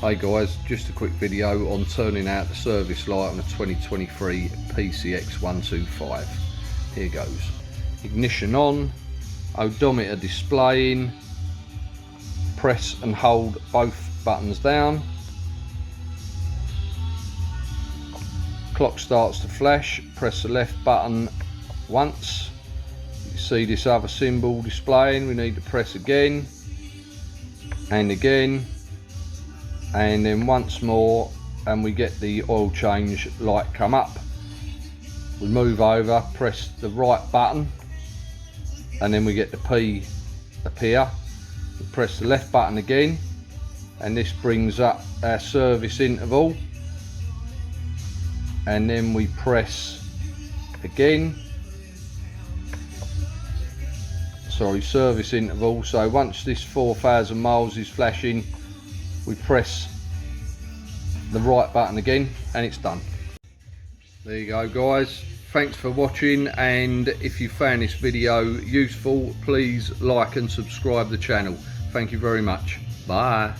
Hey guys, just a quick video on turning out the service light on a 2023 PCX125. Here goes. Ignition on, odometer displaying, press and hold both buttons down. Clock starts to flash, press the left button once. You see this other symbol displaying, we need to press again and again. And then once more, and we get the oil change light come up. We move over, press the right button, and then we get the P appear. We press the left button again, and this brings up our service interval. And then we press again. Sorry, service interval. So once this 4,000 miles is flashing, we press the right button again and it's done. There you go guys, thanks for watching, and if you found this video useful, please like and subscribe the channel. Thank you very much. Bye.